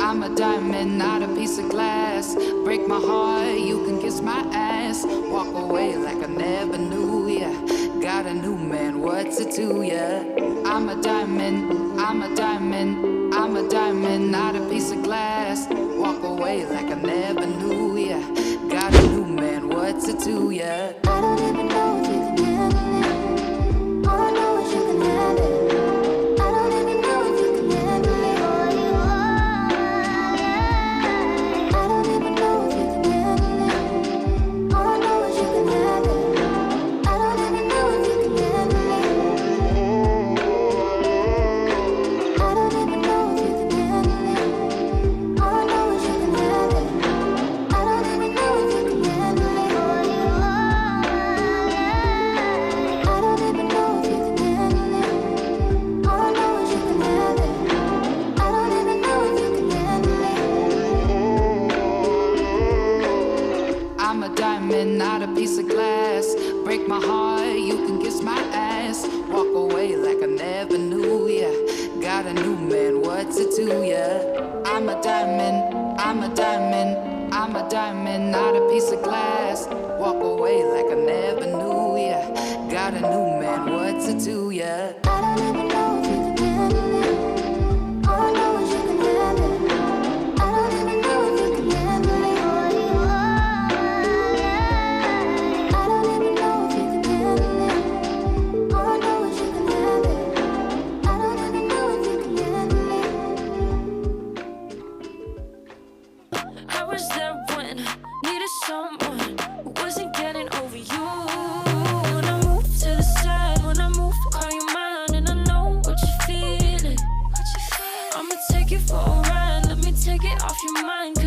I'm a diamond, not a piece of glass. Break my heart, you can kiss my ass. Walk away like I never knew ya. Got a new man, what's it to ya? I'm a diamond, I'm a diamond, I'm a diamond, not a piece of glass. Walk away like I never knew ya. Got a new man, what's it to ya? I don't even know if you can handle it. All I know is you can have it. I don't even know if you can handle it. All you are. I don't even know if you can handle it. All I know is you can have it. I don't even know if you can handle it. I don't even know if you can handle it. All I know is you can have it. I don't even know if you can handle it. All you are. I don't even know if you can handle it. All I know is you can have it. I don't even know if you can handle it. I'm a diamond, not a piece of glass. Break my heart, you can kiss my ass. Walk away like I never knew ya. Got a new man, what's it to ya? I'm a diamond, I'm a diamond, I'm a diamond, not a piece of glass. Walk away like I never knew ya. Got a new man, what's it to ya? I don't even know if you can handle it. All I know is you can have it. I don't even know if you can handle it. All you are. I don't even know if you can handle it. All I know is you can have it. I don't even know if you can handle it. I was there when I needed someone who wasn't getting over you. When I moved to the side, when I moved, call you mine, and I know what you're feeling. I'ma take you for a ride, let me take it off your mind.